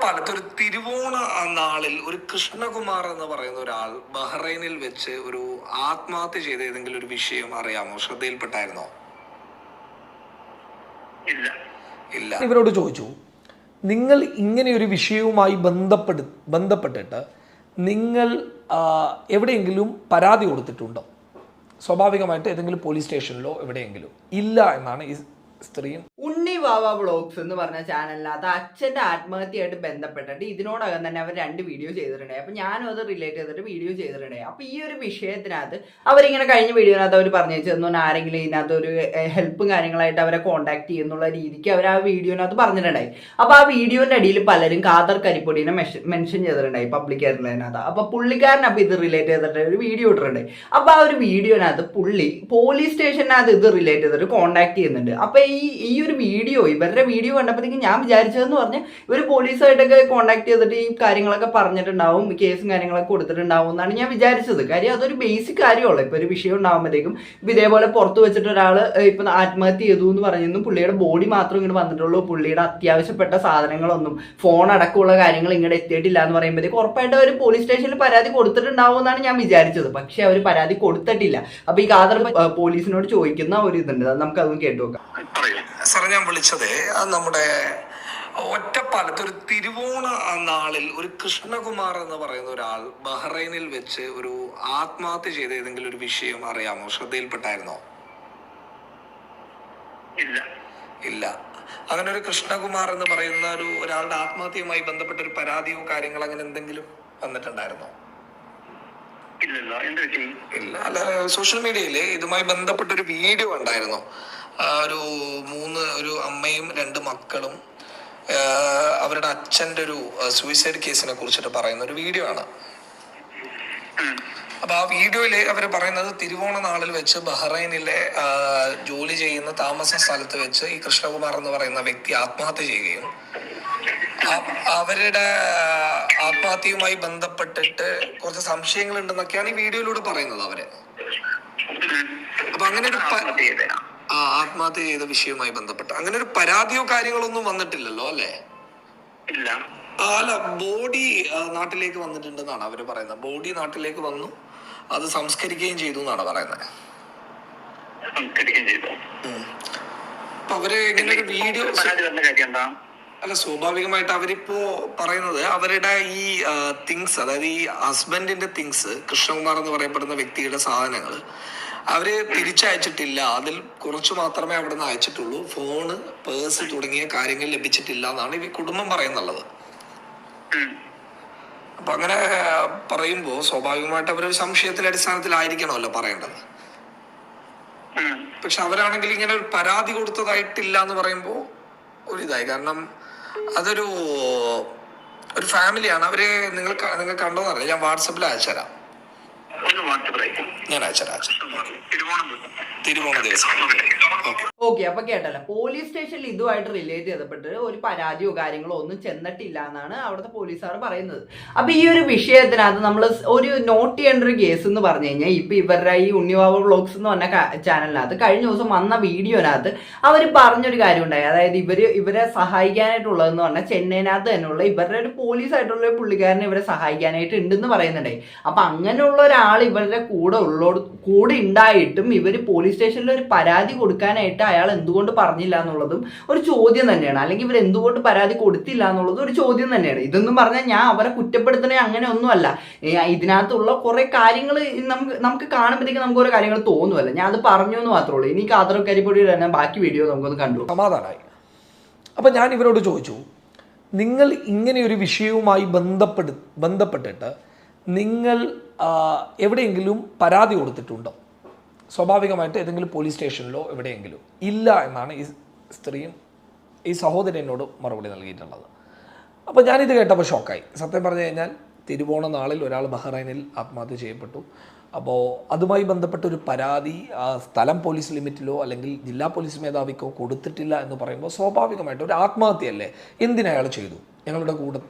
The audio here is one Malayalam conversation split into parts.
ഒറ്റപ്പാലത്ത് ഒരു തിരുവോണ നാളിൽ ഒരു കൃഷ്ണകുമാർ എന്ന് പറയുന്ന ഒരാൾ ബഹ്റൈനിൽ വെച്ച് ഒരു ആത്മഹത്യ ചെയ്ത ഏതെങ്കിലും ഒരു വിഷയം അറിയാമോ? ശ്രദ്ധയിൽപ്പെട്ടായിരുന്നോ? ഇല്ല. ഇവരോട് ചോദിച്ചു, നിങ്ങൾ ഇങ്ങനെ ഒരു വിഷയവുമായി ബന്ധപ്പെട്ടിട്ട് നിങ്ങൾ എവിടെയെങ്കിലും പരാതി കൊടുത്തിട്ടുണ്ടോ? സ്വാഭാവികമായിട്ട് ഏതെങ്കിലും പോലീസ് സ്റ്റേഷനിലോ എവിടെയെങ്കിലും ഇല്ല എന്നാണ് ഈ സ്ത്രീയും. ഉണ്ണി വാവ വ്ളോഗ്സ് എന്ന് പറഞ്ഞ ചാനലിനകത്ത് അച്ഛൻ്റെ ആത്മഹത്യയായിട്ട് ബന്ധപ്പെട്ടിട്ട് ഇതിനോടകം തന്നെ അവർ 2 വീഡിയോ ചെയ്തിട്ടുണ്ടായി. അപ്പോൾ ഞാനും അത് റിലേറ്റ് ചെയ്തിട്ട് വീഡിയോ ചെയ്തിട്ടുണ്ടായി. അപ്പോൾ ഈ ഒരു വിഷയത്തിനകത്ത് അവരിങ്ങനെ കഴിഞ്ഞ വീഡിയോനകത്ത് അവർ പറഞ്ഞു വെച്ചെന്നു ആരെങ്കിലും ഇതിനകത്ത് ഒരു ഹെൽപ്പും കാര്യങ്ങളായിട്ട് അവരെ കോൺടാക്ട് ചെയ്യുന്നുള്ള രീതിക്ക് അവർ ആ വീഡിയോനകത്ത് പറഞ്ഞിട്ടുണ്ടായി. അപ്പോൾ ആ വീഡിയോൻ്റെ അടിയിൽ പലരും ഖാദർ കരിപ്പൊടിനെ മെൻഷൻ ചെയ്തിട്ടുണ്ടായി പബ്ലിക് എയർലൈനകത്ത്. അപ്പോൾ പുള്ളിക്കാരൻ അപ്പോൾ ഇത് റിലേറ്റ് ചെയ്തിട്ട് ഒരു വീഡിയോ ഇട്ടിട്ടുണ്ടായി. അപ്പോൾ ആ ഒരു വീഡിയോനകത്ത് പുള്ളി പോലീസ് സ്റ്റേഷനകത്ത് ഇത് റിലേറ്റ് ചെയ്തിട്ട് കോൺടാക്ട് ചെയ്യുന്നുണ്ട്. അപ്പോൾ ഈ ഒരു വീഡിയോ ഇവരുടെ വീഡിയോ കണ്ടപ്പോഴത്തേക്കും ഞാൻ വിചാരിച്ചതെന്ന് പറഞ്ഞാൽ ഇവർ പോലീസായിട്ടൊക്കെ കോൺടാക്ട് ചെയ്തിട്ട് ഈ കാര്യങ്ങളൊക്കെ പറഞ്ഞിട്ടുണ്ടാവും, കേസും കാര്യങ്ങളൊക്കെ കൊടുത്തിട്ടുണ്ടാവും എന്നാണ് ഞാൻ വിചാരിച്ചത്. കാര്യം അതൊരു ബേസിക് കാര്യമുള്ളൂ. ഇപ്പോൾ ഒരു വിഷയം ഉണ്ടാകുമ്പോഴത്തേക്കും ഇപ്പം ഇതേപോലെ പുറത്ത് വെച്ചിട്ട് ഒരാൾ ഇപ്പം ആത്മഹത്യ ചെയ്തു എന്ന് പറഞ്ഞിരുന്നു, പുള്ളിയുടെ ബോഡി മാത്രം ഇങ്ങോട്ട് വന്നിട്ടുള്ളൂ, പുള്ളിയുടെ അത്യാവശ്യപ്പെട്ട സാധനങ്ങളൊന്നും ഫോൺ അടക്കമുള്ള കാര്യങ്ങൾ ഇങ്ങോട്ട് എത്തിയിട്ടില്ല എന്ന് പറയുമ്പോഴത്തേക്ക് ഉറപ്പായിട്ട് അവർ പോലീസ് സ്റ്റേഷനിൽ പരാതി കൊടുത്തിട്ടുണ്ടാവും എന്നാണ് ഞാൻ വിചാരിച്ചത്. പക്ഷെ അവർ പരാതി കൊടുത്തിട്ടില്ല. അപ്പോൾ ഈ ഖാദർ പോലീസിനോട് ചോദിക്കുന്ന ഒരു ഇതുണ്ട്, അത് നമുക്കതൊന്ന് കേട്ടു നോക്കാം. സാറേ, ഞാൻ വിളിച്ചത് നമ്മുടെ ഒറ്റപ്പാലത്ത് ഒരു തിരുവോണ നാളിൽ ഒരു കൃഷ്ണകുമാർ എന്ന് പറയുന്ന ഒരാൾ ബഹ്റൈനിൽ വെച്ച് ഒരു ആത്മഹത്യ ചെയ്ത ഏതെങ്കിലും ഒരു വിഷയം അറിയാമോ? ശ്രദ്ധയിൽപ്പെട്ടായിരുന്നോ? ഇല്ല. അങ്ങനെ ഒരു കൃഷ്ണകുമാർ എന്ന് പറയുന്ന ഒരാളുടെ ആത്മഹത്യയുമായി ബന്ധപ്പെട്ട ഒരു പരാതിയോ കാര്യങ്ങളോ അങ്ങനെ എന്തെങ്കിലും വന്നിട്ടുണ്ടായിരുന്നോ? ഇല്ല. അല്ല, സോഷ്യൽ മീഡിയയിൽ ഇതുമായി ബന്ധപ്പെട്ട ഒരു വീഡിയോ ഉണ്ടായിരുന്നു. ഒരു അമ്മയും 2 മക്കളും അവരുടെ അച്ഛൻ്റെ ഒരു സൂയിസൈഡ് കേസിനെ കുറിച്ചിട്ട് പറയുന്ന ഒരു വീഡിയോ ആണ്. അപ്പൊ ആ വീഡിയോയില് അവർ പറയുന്നത് തിരുവോണ നാളിൽ വെച്ച് ബഹ്റൈനിലെ ജോലി ചെയ്യുന്ന താമസ സ്ഥലത്ത് വെച്ച് ഈ കൃഷ്ണകുമാർ എന്ന് പറയുന്ന വ്യക്തി ആത്മഹത്യ ചെയ്യുകയും അവരുടെ ആത്മഹത്യയുമായി ബന്ധപ്പെട്ടിട്ട് കുറച്ച് സംശയങ്ങൾ ഉണ്ടെന്നൊക്കെയാണ് ഈ വീഡിയോയിലൂടെ പറയുന്നത് അവര്. അപ്പൊ അങ്ങനെ ഒരു ആത്മഹത്യ ചെയ്ത വിഷയവുമായി ബന്ധപ്പെട്ട് അങ്ങനെ ഒരു പരാതിയോ കാര്യങ്ങളൊന്നും വന്നിട്ടില്ലല്ലോ അല്ലേ? അല്ല, ബോഡി നാട്ടിലേക്ക് വന്നിട്ടുണ്ടെന്നാണ് അവര് പറയുന്നത്. ബോഡി നാട്ടിലേക്ക് വന്നു, അത് സംസ്കരിക്കുകയും ചെയ്തു എന്നാണ് പറയുന്നത്. അപ്പൊ അവര് ഇങ്ങനെ ഒരു വീഡിയോ അല്ല, സ്വാഭാവികമായിട്ട് അവരിപ്പോ പറയുന്നത് അവരുടെ ഈ തിങ്സ്, അതായത് ഈ ഹസ്ബൻഡിന്റെ തിങ്സ്, കൃഷ്ണകുമാർ എന്ന് പറയപ്പെടുന്ന വ്യക്തിയുടെ സാധനങ്ങൾ അവര് തിരിച്ചയച്ചിട്ടില്ല. അതിൽ കുറച്ച് മാത്രമേ അവിടെ നിന്ന് അയച്ചിട്ടുള്ളൂ. ഫോണ്, പേഴ്സ് തുടങ്ങിയ കാര്യങ്ങൾ ലഭിച്ചിട്ടില്ല എന്നാണ് ഈ കുടുംബം പറയുന്നുള്ളത്. അപ്പൊ അങ്ങനെ പറയുമ്പോ സ്വാഭാവികമായിട്ട് അവരൊരു സംശയത്തിന്റെ അടിസ്ഥാനത്തിലായിരിക്കണമല്ലോ പറയേണ്ടത്. പക്ഷെ അവരാണെങ്കിൽ ഇങ്ങനെ ഒരു പരാതി കൊടുത്തതായിട്ടില്ല എന്ന് പറയുമ്പോ ഒരിതായി. കാരണം അതൊരു ഫാമിലിയാണ്. അവര് നിങ്ങൾ കണ്ടോന്ന് അറിയാം. ഞാൻ വാട്സപ്പിൽ അയച്ചുതരാം. ഞാൻ അയച്ചുതരാം. തിരുവോണ ദിവസം. ഓക്കെ, അപ്പൊ കേട്ടല്ലോ, പോലീസ് സ്റ്റേഷനിൽ ഇതുമായിട്ട് റിലേറ്റ് ചെയ്തപ്പെട്ട് ഒരു പരാതിയോ കാര്യങ്ങളോ ഒന്നും ചെന്നിട്ടില്ല എന്നാണ് അവിടുത്തെ പോലീസുകാർ പറയുന്നത്. അപ്പൊ ഈ ഒരു വിഷയത്തിനകത്ത് നമ്മൾ ഒരു നോട്ട് ചെയ്യേണ്ട ഒരു കേസ് എന്ന് പറഞ്ഞു കഴിഞ്ഞാൽ ഇപ്പൊ ഇവരുടെ ഈ ഉണ്ണിവാവ വ്ളോഗ്സ് എന്ന് പറഞ്ഞ ചാനലിനകത്ത് കഴിഞ്ഞ ദിവസം വന്ന വീഡിയോനകത്ത് അവർ പറഞ്ഞൊരു കാര്യം ഉണ്ടായി. അതായത് ഇവരെ സഹായിക്കാനായിട്ടുള്ളതെന്ന് പറഞ്ഞാൽ ചെന്നൈനകത്ത് തന്നെയുള്ള ഇവരുടെ ഒരു പോലീസ് ആയിട്ടുള്ള ഒരു പുള്ളിക്കാരനെ ഇവരെ സഹായിക്കാനായിട്ട് ഉണ്ടെന്ന് പറയുന്നുണ്ടായി. അപ്പൊ അങ്ങനെയുള്ള ഒരാൾ ഇവരുടെ കൂടെ ഉണ്ടായിട്ടും ഇവർ പോലീസ് സ്റ്റേഷനിൽ ഒരു പരാതി കൊടുക്കാനായിട്ട് അയാൾ എന്തുകൊണ്ട് പറഞ്ഞില്ല എന്നുള്ളതും ഒരു ചോദ്യം തന്നെയാണ്. അല്ലെങ്കിൽ ഇവർ എന്തുകൊണ്ട് പരാതി കൊടുത്തില്ല എന്നുള്ളതും ഒരു ചോദ്യം തന്നെയാണ്. ഇതൊന്നും പറഞ്ഞാൽ ഞാൻ അവരെ കുറ്റപ്പെടുത്തണേ അങ്ങനെ ഒന്നുമല്ല. ഇതിനകത്തുള്ള കുറെ കാര്യങ്ങൾ നമുക്ക് കാണുമ്പോഴത്തേക്ക് നമുക്ക് ഓരോ കാര്യങ്ങൾ തോന്നുമല്ലോ. ഞാൻ അത് പറഞ്ഞു എന്ന് മാത്രമേ ഉള്ളൂ. ഇനി ഖാദർ കരിപ്പൊടിയുടെ തന്നെ ബാക്കി വീഡിയോ നമുക്കൊന്ന് കണ്ടു. സമാധാനമായി. അപ്പം ഞാൻ ഇവരോട് ചോദിച്ചു, നിങ്ങൾ ഇങ്ങനെ ഒരു വിഷയവുമായി ബന്ധപ്പെട്ടിട്ട് നിങ്ങൾ എവിടെയെങ്കിലും പരാതി കൊടുത്തിട്ടുണ്ടോ? സ്വാഭാവികമായിട്ട് ഏതെങ്കിലും പോലീസ് സ്റ്റേഷനിലോ എവിടെയെങ്കിലും ഇല്ല എന്നാണ് ഈ സ്ത്രീയും ഈ സഹോദരൻ എന്നോട് മറുപടി നൽകിയിട്ടുള്ളത്. അപ്പോൾ ഞാനിത് കേട്ടപ്പോൾ ഷോക്കായി. സത്യം പറഞ്ഞു കഴിഞ്ഞാൽ തിരുവോണ നാളിൽ ഒരാൾ ബഹ്റൈനിൽ ആത്മഹത്യ ചെയ്യപ്പെട്ടു. അപ്പോൾ അതുമായി ബന്ധപ്പെട്ട ഒരു പരാതി സ്ഥലം പോലീസ് ലിമിറ്റിലോ അല്ലെങ്കിൽ ജില്ലാ പോലീസ് മേധാവിക്കോ കൊടുത്തിട്ടില്ല എന്ന് പറയുമ്പോൾ സ്വാഭാവികമായിട്ട് ഒരു ആത്മഹത്യയല്ലേ? എന്തിനയാൾ ചെയ്തു? ഞങ്ങളുടെ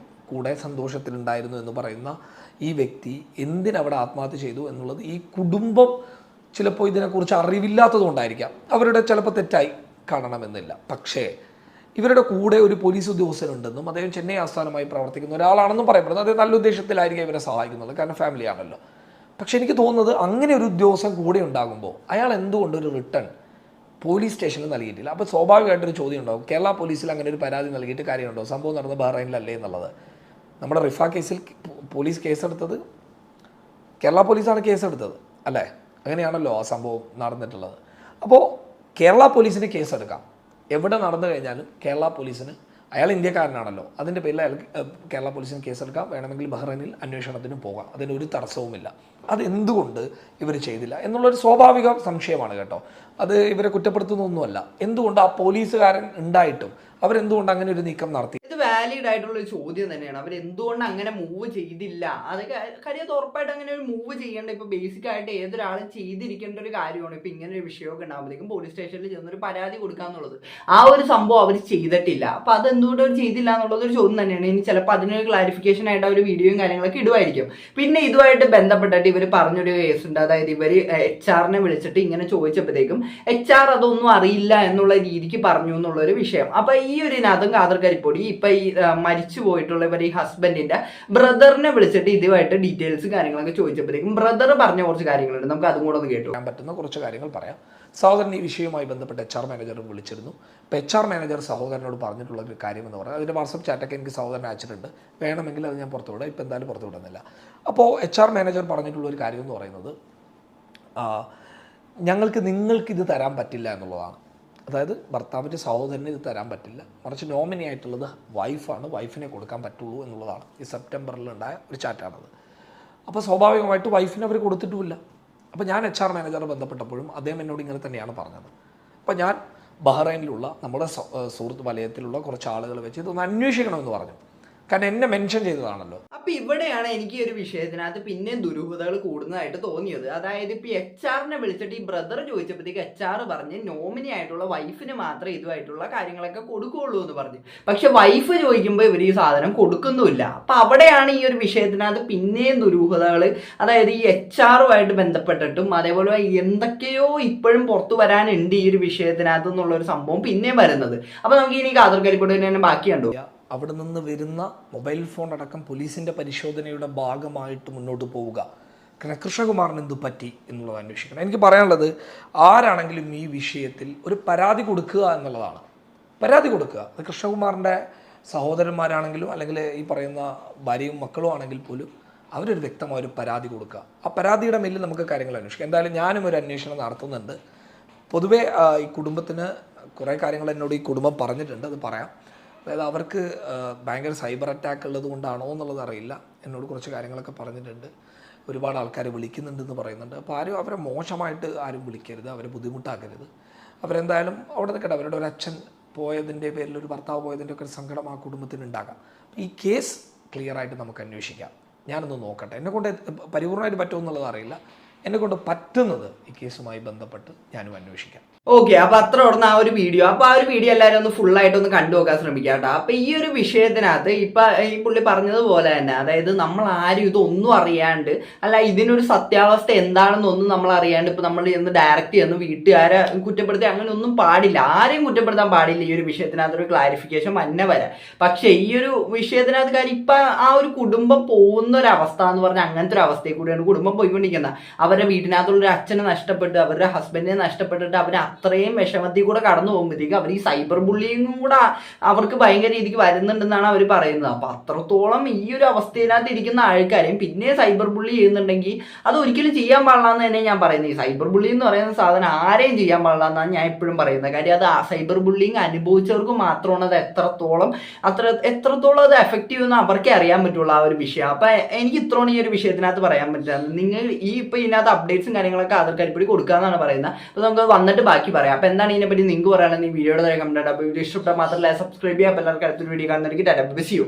കൂടെ സന്തോഷത്തിലുണ്ടായിരുന്നു എന്ന് പറയുന്ന ഈ വ്യക്തി എന്തിനവിടെ ആത്മഹത്യ ചെയ്തു എന്നുള്ളത് ഈ കുടുംബം ചിലപ്പോൾ ഇതിനെക്കുറിച്ച് അറിവില്ലാത്തതുകൊണ്ടായിരിക്കാം. അവരുടെ ചിലപ്പോൾ തെറ്റായി കാണണമെന്നില്ല. പക്ഷേ ഇവരുടെ കൂടെ ഒരു പോലീസ് ഉദ്യോഗസ്ഥനുണ്ടെന്നും അദ്ദേഹം ചെന്നൈ ആസ്ഥാനമായി പ്രവർത്തിക്കുന്ന ഒരാളാണെന്നും പറയപ്പെടുന്നു. അദ്ദേഹം നല്ല ഉദ്ദേശത്തിലായിരിക്കും ഇവരെ സഹായിക്കുന്നത്, കാരണം ഫാമിലി ആണല്ലോ. പക്ഷെ എനിക്ക് തോന്നുന്നത് അങ്ങനെ ഒരു ഉദ്യോഗസ്ഥൻ കൂടെ ഉണ്ടാകുമ്പോൾ അയാൾ എന്തുകൊണ്ട് ഒരു റിട്ടേൺ പോലീസ് സ്റ്റേഷനിൽ നൽകിയിട്ടില്ല? അപ്പോൾ സ്വാഭാവികമായിട്ടൊരു ചോദ്യം ഉണ്ടാകും, കേരള പോലീസിൽ അങ്ങനെ ഒരു പരാതി നൽകിയിട്ട് കാര്യമുണ്ടോ? സംഭവം നടന്നത് ബഹ്റൈനിലല്ലേ എന്നുള്ളത്. നമ്മുടെ റിഫ കേസിൽ പോലീസ് കേസെടുത്തത് കേരള പോലീസാണ് കേസെടുത്തത് അല്ലേ? അങ്ങനെയാണല്ലോ ആ സംഭവം നടന്നിട്ടുള്ളത്. അപ്പോൾ കേരള പോലീസിന് കേസെടുക്കാം, എവിടെ നടന്നു കഴിഞ്ഞാലും കേരള പോലീസിന്, അയാൾ ഇന്ത്യക്കാരനാണല്ലോ, അതിൻ്റെ പേരിൽ അയാൾക്ക് കേരള പോലീസിന് കേസെടുക്കാം, വേണമെങ്കിൽ ബഹ്റൈനിൽ അന്വേഷണത്തിന് പോകാം, അതിനൊരു തടസ്സവുമില്ല. അതെന്തുകൊണ്ട് ഇവർ ചെയ്തില്ല എന്നുള്ളൊരു സ്വാഭാവിക സംശയമാണ് കേട്ടോ. അത് ഇവരെ കുറ്റപ്പെടുത്തുന്നൊന്നുമല്ല. എന്തുകൊണ്ട് ആ പോലീസുകാരൻ ഉണ്ടായിട്ടും അവരെന്തുകൊണ്ട് അങ്ങനെ ഒരു നീക്കം നടത്തി? ഇത് വാലിഡ് ആയിട്ടുള്ള ഒരു ചോദ്യം തന്നെയാണ്. അവർ എന്തുകൊണ്ട് അങ്ങനെ മൂവ് ചെയ്തില്ല? അത് കാര്യം ഉറപ്പായിട്ട് അങ്ങനെ ഒരു മൂവ് ചെയ്യേണ്ട, ഇപ്പൊ ബേസിക് ആയിട്ട് ഏതൊരാളും ചെയ്തിരിക്കേണ്ട ഒരു കാര്യമാണ്. ഇപ്പൊ ഇങ്ങനെ ഒരു വിഷയമൊക്കെ ഉണ്ടാകുമ്പോഴേക്കും പോലീസ് സ്റ്റേഷനിൽ ചെന്നൊരു പരാതി കൊടുക്കാന്നുള്ളത്, ആ ഒരു സംഭവം അവർ ചെയ്തിട്ടില്ല. അപ്പൊ അത് എന്തുകൊണ്ട് അവർ ചെയ്തില്ല എന്നുള്ളത് ഒരു ചോദ്യം തന്നെയാണ്. ഇനി ചിലപ്പോൾ അതിനൊരു ക്ലാരിഫിക്കേഷൻ ആയിട്ട് ഒരു വീഡിയോയും കാര്യങ്ങളൊക്കെ ഇടുമായിരിക്കും. പിന്നെ ഇതുമായിട്ട് ബന്ധപ്പെട്ടിട്ട് ഇവർ പറഞ്ഞൊരു കേസ് ഉണ്ട്. അതായത് ഇവർ HR വിളിച്ചിട്ട് ഇങ്ങനെ ചോദിച്ചപ്പോഴത്തേക്കും HR അതൊന്നും അറിയില്ല എന്നുള്ള രീതിക്ക് പറഞ്ഞു എന്നുള്ളൊരു വിഷയം. അപ്പൊ ഈ ഒരു ഇനതും കാദർ കരിപ്പൊടി ഇപ്പൊ ഈ മരിച്ചു പോയിട്ടുള്ള ഇവർ ഈ ഹസ്ബൻഡിന്റെ ബ്രദറിനെ വിളിച്ചിട്ട് ഇതുമായിട്ട് ഡീറ്റെയിൽസ് കാര്യങ്ങളൊക്കെ ചോദിച്ചപ്പോഴത്തേക്കും ബ്രദർ പറഞ്ഞ കുറച്ച് കാര്യങ്ങളുണ്ട്. നമുക്ക് അതും കൂടെ ഒന്ന് കേട്ടു പറ്റുന്ന കുറച്ച് കാര്യങ്ങൾ പറയാം. സഹോദരൻ ഈ വിഷയവുമായി ബന്ധപ്പെട്ട് HR മാനേജറും വിളിച്ചിരുന്നു. അപ്പോൾ HR മാനേജർ സഹോദരനോട് പറഞ്ഞിട്ടുള്ള ഒരു കാര്യം എന്ന് പറഞ്ഞാൽ, അതിൻ്റെ വാട്സപ്പ് ചാറ്റൊക്കെ എനിക്ക് സഹോദരൻ അയച്ചിട്ടുണ്ട്, വേണമെങ്കിൽ അത് ഞാൻ പുറത്തുവിടാം, ഇപ്പം എന്തായാലും പുറത്തു വിടുന്നില്ല. അപ്പോൾ HR മാനേജർ പറഞ്ഞിട്ടുള്ള ഒരു കാര്യം എന്ന് പറയുന്നത്, നിങ്ങൾക്കിത് തരാൻ പറ്റില്ല എന്നുള്ളതാണ്. അതായത് ഭർത്താവിൻ്റെ സഹോദരന് ഇത് തരാൻ പറ്റില്ല, മറിച്ച് നോമിനി ആയിട്ടുള്ളത് വൈഫാണ്, വൈഫിനെ കൊടുക്കാൻ പറ്റുള്ളൂ എന്നുള്ളതാണ്. ഈ സെപ്റ്റംബറിലുണ്ടായ ഒരു ചാറ്റാണത്. അപ്പോൾ സ്വാഭാവികമായിട്ട് വൈഫിന് അവർ കൊടുത്തിട്ടുമില്ല. അപ്പോൾ ഞാൻ HR മാനേജറെ ബന്ധപ്പെട്ടപ്പോഴും അദ്ദേഹം എന്നോട് ഇങ്ങനെ തന്നെയാണ് പറഞ്ഞത്. അപ്പോൾ ഞാൻ ബഹ്റൈനിലുള്ള നമ്മുടെ സുഹൃത്ത് വലയത്തിലുള്ള കുറച്ച് ആളുകൾ വെച്ച് ഇതൊന്ന് അന്വേഷിക്കണമെന്ന് പറഞ്ഞു. കാരണം എന്നെ മെൻഷൻ ചെയ്തതാണല്ലോ. അപ്പൊ ഇവിടെയാണ് എനിക്ക് ഈ ഒരു വിഷയത്തിനകത്ത് പിന്നെയും ദുരൂഹതകൾ കൂടുന്നതായിട്ട് തോന്നിയത്. അതായത് ഇപ്പൊ HR വിളിച്ചിട്ട് ഈ ബ്രദർ ചോദിച്ചപ്പോഴത്തേക്ക് HR പറഞ്ഞ് നോമിനി ആയിട്ടുള്ള വൈഫിന് മാത്രമേ ഇതുമായിട്ടുള്ള കാര്യങ്ങളൊക്കെ കൊടുക്കുകയുള്ളൂ എന്ന് പറഞ്ഞു. പക്ഷെ വൈഫ് ചോദിക്കുമ്പോൾ ഇവർ ഈ സാധനം കൊടുക്കുന്നുമില്ല. അപ്പൊ അവിടെയാണ് ഈ ഒരു വിഷയത്തിനകത്ത് പിന്നെയും ദുരൂഹതകൾ, അതായത് ഈ HR ബന്ധപ്പെട്ടിട്ടും അതേപോലെ എന്തൊക്കെയോ ഇപ്പോഴും പുറത്തു വരാനുണ്ട് ഈ ഒരു വിഷയത്തിനകത്ത് എന്നുള്ളൊരു സംഭവം പിന്നെയും വരുന്നത്. അപ്പൊ നമുക്ക് ഇനി കാദർ കരിപ്പൊടി തന്നെ ബാക്കിയുണ്ടോ? അവിടെ നിന്ന് വരുന്ന മൊബൈൽ ഫോൺ അടക്കം പോലീസിൻ്റെ പരിശോധനയുടെ ഭാഗമായിട്ട് മുന്നോട്ട് പോവുക. കാരണം കൃഷ്ണകുമാറിന് എന്തു പറ്റി എന്നുള്ളത് അന്വേഷിക്കണം. എനിക്ക് പറയാനുള്ളത്, ആരാണെങ്കിലും ഈ വിഷയത്തിൽ ഒരു പരാതി കൊടുക്കുക എന്നുള്ളതാണ്. പരാതി കൊടുക്കുക. അത് കൃഷ്ണകുമാറിൻ്റെ സഹോദരന്മാരാണെങ്കിലും അല്ലെങ്കിൽ ഈ പറയുന്ന ഭാര്യയും മക്കളും ആണെങ്കിൽ പോലും അവരൊരു വ്യക്തമായ ഒരു പരാതി കൊടുക്കുക. ആ പരാതിയുടെ മേലിൽ നമുക്ക് കാര്യങ്ങൾ അന്വേഷിക്കാം. എന്തായാലും ഞാനും ഒരു അന്വേഷണം നടത്തുന്നുണ്ട്. പൊതുവേ ഈ കുടുംബത്തിന് കുറേ കാര്യങ്ങൾ എന്നോട് ഈ കുടുംബം പറഞ്ഞിട്ടുണ്ട്, അത് പറയാം. അതായത് അവർക്ക് ഭയങ്കര സൈബർ അറ്റാക്ക് ഉള്ളത് കൊണ്ടാണോ എന്നുള്ളത് അറിയില്ല, എന്നോട് കുറച്ച് കാര്യങ്ങളൊക്കെ പറഞ്ഞിട്ടുണ്ട്. ഒരുപാട് ആൾക്കാർ വിളിക്കുന്നുണ്ടെന്ന് പറയുന്നുണ്ട്. അപ്പോൾ അവരെ മോശമായിട്ട് ആരും വിളിക്കരുത്, അവരെ ബുദ്ധിമുട്ടാക്കരുത്. അവരെന്തായാലും അവിടെ നിൽക്കട്ടെ. അവരുടെ ഒരു അച്ഛൻ പോയതിൻ്റെ പേരിൽ, ഒരു ഭർത്താവ് പോയതിൻ്റെ ഒക്കെ ഒരു സങ്കടം ആ കുടുംബത്തിന് ഉണ്ടാകാം. ഈ കേസ് ക്ലിയറായിട്ട് നമുക്ക് അന്വേഷിക്കാം. ഞാനൊന്ന് നോക്കട്ടെ, എന്നെക്കൊണ്ട് പരിപൂർണ്ണമായിട്ട് പറ്റുമെന്നുള്ളത് അറിയില്ല. എന്നെക്കൊണ്ട് പറ്റുന്നത് ഈ കേസുമായി ബന്ധപ്പെട്ട് ഞാനും അന്വേഷിക്കാം. ഓക്കെ, അപ്പൊ അത്ര ഉടനെ ആ ഒരു വീഡിയോ, അപ്പൊ ആ ഒരു വീഡിയോ എല്ലാവരും ഒന്ന് ഫുള്ളായിട്ട് ഒന്ന് കണ്ടു നോക്കാൻ ശ്രമിക്കാം കേട്ടോ. അപ്പൊ ഈ ഒരു വിഷയത്തിനകത്ത് ഇപ്പൊ ഈ പുള്ളി പറഞ്ഞതുപോലെ തന്നെ, അതായത് നമ്മൾ ആരും ഇതൊന്നും അറിയാണ്ട്, അല്ല ഇതിനൊരു സത്യാവസ്ഥ എന്താണെന്നൊന്നും നമ്മൾ അറിയാണ്ട് ഇപ്പൊ നമ്മൾ ചെന്ന് ഡയറക്റ്റ് ചെന്ന് വീട്ടുകാരെ കുറ്റപ്പെടുത്തി അങ്ങനെ ഒന്നും പാടില്ല, ആരെയും കുറ്റപ്പെടുത്താൻ പാടില്ല. ഈ ഒരു വിഷയത്തിനകത്ത് ഒരു ക്ലാരിഫിക്കേഷൻ വന്നെ വരാം. പക്ഷെ ഈ ഒരു വിഷയത്തിനകത്ത് കാര്യം ഇപ്പൊ ആ ഒരു കുടുംബം പോകുന്ന ഒരു അവസ്ഥ എന്ന് പറഞ്ഞാൽ അങ്ങനത്തെ ഒരു അവസ്ഥയിൽ കൂടിയാണ് കുടുംബം പോയിക്കൊണ്ടിരിക്കുന്നത്. അവരുടെ വീട്ടിനകത്തുള്ള ഒരു അച്ഛനെ നഷ്ടപ്പെട്ട്, അവരുടെ ഹസ്ബൻഡിനെ നഷ്ടപ്പെട്ടിട്ട് അവർ അത്രയും വിഷമത്തിൽ കൂടെ കടന്നു പോകുമ്പോഴത്തേക്ക് അവർ ഈ സൈബർ ബുള്ളിങ്ങും കൂടെ അവർക്ക് ഭയങ്കര രീതിക്ക് വരുന്നുണ്ടെന്നാണ് അവർ പറയുന്നത്. അപ്പൊ അത്രത്തോളം ഈ ഒരു അവസ്ഥയിനകത്ത് ഇരിക്കുന്ന ആൾക്കാരെയും പിന്നെ സൈബർ ബുള്ളി ചെയ്യുന്നുണ്ടെങ്കിൽ അത് ഒരിക്കലും ചെയ്യാൻ പാടില്ല എന്ന് തന്നെ ഞാൻ പറയുന്നത്. ഈ സൈബർ ബുള്ളി എന്ന് പറയുന്ന സാധനം ആരെയും ചെയ്യാൻ പാടില്ല എന്നാണ് ഞാൻ എപ്പോഴും പറയുന്നത്. കാര്യം അത് സൈബർ ബുള്ളിങ് അനുഭവിച്ചവർക്ക് മാത്രമാണ് അത് എത്രത്തോളം അത് എഫക്റ്റീവ് എന്ന് അവർക്കേ അറിയാൻ പറ്റുള്ളൂ ആ ഒരു വിഷയം. അപ്പൊ എനിക്ക് ഇത്രയാണ് ഈ ഒരു വിഷയത്തിനകത്ത് പറയാൻ പറ്റുക. നിങ്ങൾ ഈ ഇപ്പൊ ഇതിനകത്ത് അപ്ഡേറ്റ്സും കാര്യങ്ങളൊക്കെ കാദർ കരിപ്പൊടി കൊടുക്കുക എന്നാണ് പറയുന്നത്. അപ്പൊ നമുക്ക് വന്നിട്ട് ബാക്കി പറയാം. അപ്പൊ എന്താണ് ഇതിനെപ്പറ്റി നിങ്ങൾക്ക് പറയാനുള്ളത് ഈ വീഡിയോയുടെ താഴെ കമന്റ്. അപ്പോൾ വീഡിയോ ഇഷ്ടപ്പെട്ടാൽ മാത്രമല്ല സബ്സ്ക്രൈബ് ചെയ്യാം. എല്ലാവർക്കും അടുത്തൊരു വീഡിയോ കാണുന്നതായിരിക്കും. Ta-ta, bye, see U.